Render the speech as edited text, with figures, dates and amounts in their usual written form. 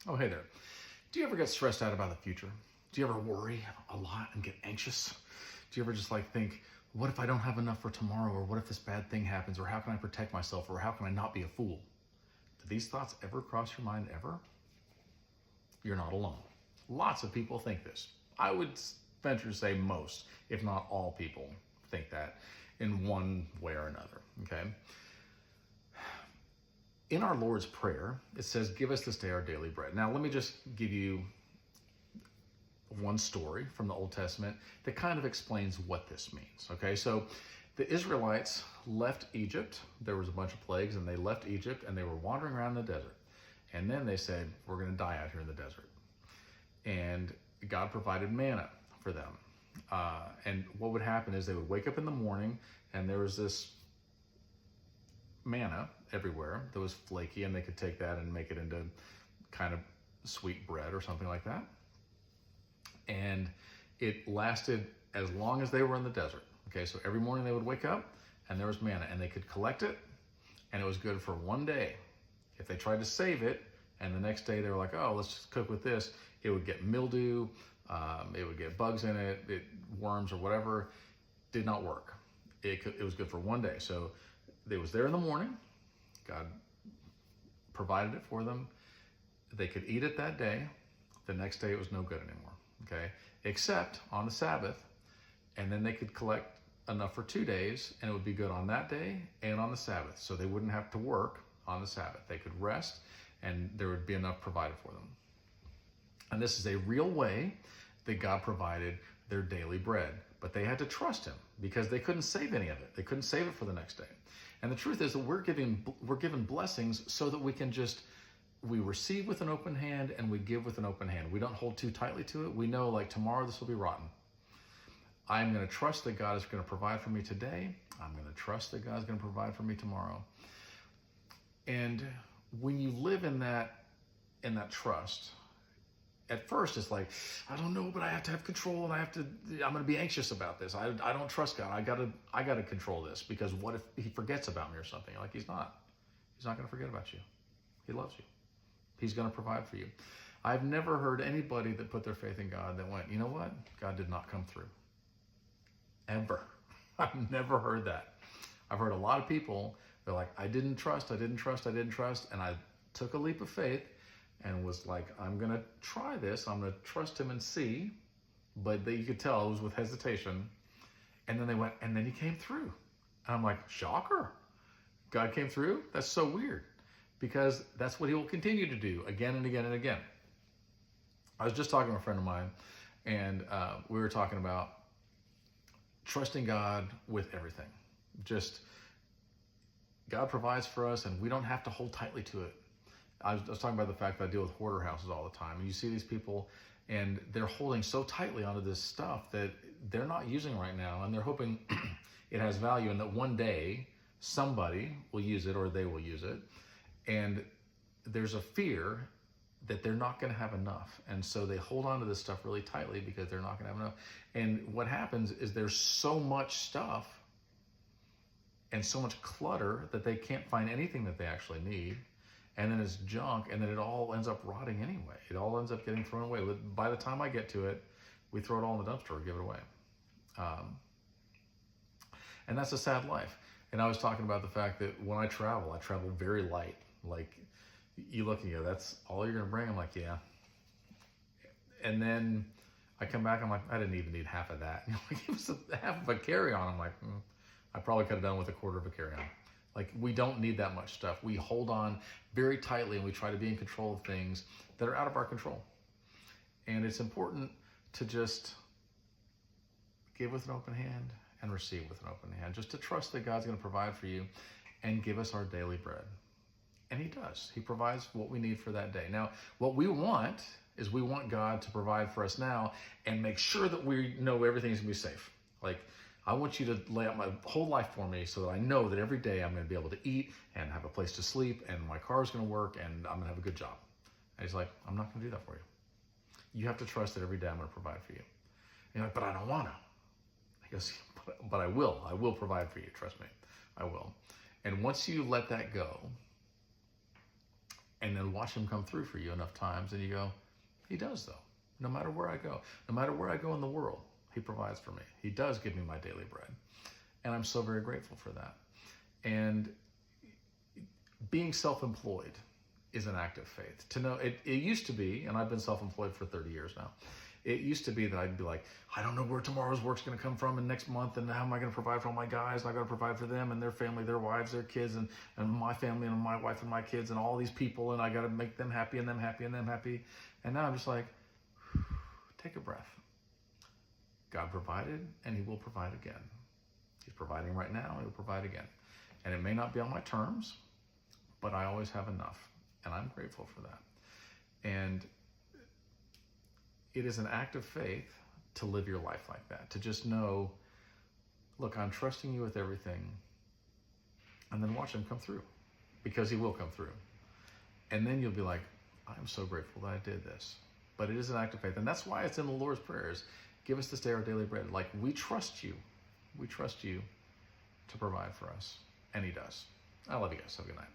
Oh, hey there. Do you ever get stressed out about the future? Do you ever worry a lot and get anxious? Do you ever just think, what if I don't have enough for tomorrow? Or what if this bad thing happens? Or how can I protect myself? Or how can I not be a fool? Do these thoughts ever cross your mind ever? You're not alone. Lots of people think this. I would venture to say most, if not all people, think that in one way or another, okay? In our Lord's Prayer, it says, give us this day our daily bread. Now, let me just give you one story from the Old Testament that kind of explains what this means, okay? So the Israelites left Egypt. There was a bunch of plagues, and they left Egypt, and they were wandering around the desert. And then they said, we're going to die out here in the desert. And God provided manna for them. And what would happen is they would wake up in the morning, and there was this manna everywhere that was flaky, and they could take that and make it into kind of sweet bread or something like that. And it lasted as long as they were in the desert. Okay, so every morning they would wake up and there was manna, and they could collect it, and it was good for one day. If they tried to save it and the next day they were like, oh, let's just cook with this, it would get mildew, it would get bugs in it, worms or whatever. Did not work. It was good for one day. So it was there in the morning. God provided it for them. They could eat it that day. The next day it was no good anymore, okay? Except on the Sabbath, and then they could collect enough for 2 days, and it would be good on that day and on the Sabbath. So they wouldn't have to work on the Sabbath. They could rest, and there would be enough provided for them. And this is a real way that God provided their daily bread. But they had to trust him because they couldn't save any of it. They couldn't save it for the next day. And the truth is that we're given blessings so that we receive with an open hand and we give with an open hand. We don't hold too tightly to it. We know tomorrow this will be rotten. I'm going to trust that God is going to provide for me today. I'm going to trust that God's going to provide for me tomorrow. And when you live in that trust, at first it's I don't know, but I have to have control, and I'm going to be anxious about this. I don't trust God. I got to control this, because what if he forgets about me or something? He's not going to forget about you. He loves you. He's going to provide for you. I've never heard anybody that put their faith in God that went, you know what? God did not come through. Ever. I've never heard that. I've heard a lot of people, they're like, I didn't trust. And I took a leap of faith and was like, I'm going to try this. I'm going to trust him and see. But you could tell it was with hesitation. And then they went, and then he came through. And I'm like, shocker. God came through? That's so weird. Because that's what he will continue to do again and again and again. I was just talking to a friend of mine, and we were talking about trusting God with everything. Just, God provides for us, and we don't have to hold tightly to it. I was talking about the fact that I deal with hoarder houses all the time. And you see these people, and they're holding so tightly onto this stuff that they're not using right now, and they're hoping it has value, and that one day somebody will use it or they will use it. And there's a fear that they're not going to have enough. And so they hold on to this stuff really tightly because they're not going to have enough. And what happens is there's so much stuff and so much clutter that they can't find anything that they actually need. And then it's junk, and then it all ends up rotting anyway. It all ends up getting thrown away. By the time I get to it, we throw it all in the dumpster or give it away. And that's a sad life. And I was talking about the fact that when I travel very light. You look and you go, that's all you're going to bring? I'm like, yeah. And then I come back, I'm like, I didn't even need half of that. It was half of a carry-on. I'm like, I probably could have done with a quarter of a carry-on. We don't need that much stuff. We hold on very tightly, and we try to be in control of things that are out of our control. And it's important to just give with an open hand and receive with an open hand. Just to trust that God's going to provide for you and give us our daily bread. And he does. He provides what we need for that day. Now, what we want is we want God to provide for us now and make sure that we know everything's going to be safe. I want you to lay out my whole life for me so that I know that every day I'm going to be able to eat and have a place to sleep, and my car's going to work, and I'm going to have a good job. And he's like, I'm not going to do that for you. You have to trust that every day I'm going to provide for you. And you're like, but I don't want to. He goes, but I will. I will provide for you. Trust me. I will. And once you let that go, And then watch him come through for you enough times, and you go, he does though. No matter where I go, no matter where I go in the world, he provides for me. He does give me my daily bread. And I'm so very grateful for that. And being self-employed is an act of faith. To know, it used to be, and I've been self-employed for 30 years now, it used to be that I'd be like, I don't know where tomorrow's work's going to come from and next month, and how am I going to provide for all my guys, and I got to provide for them and their family, their wives, their kids, and my family and my wife and my kids and all these people, and I got to make them happy and them happy and them happy. And now I'm just like, take a breath. God provided, and he will provide again. He's providing right now, and he'll provide again. And it may not be on my terms, but I always have enough, and I'm grateful for that. And it is an act of faith to live your life like that, to just know, look, I'm trusting you with everything, and then watch him come through, because he will come through. And then you'll be like, I'm so grateful that I did this. But it is an act of faith, and that's why it's in the Lord's prayers. Give us this day our daily bread. Like, we trust you. We trust you to provide for us, and he does. I love you guys. Have a good night.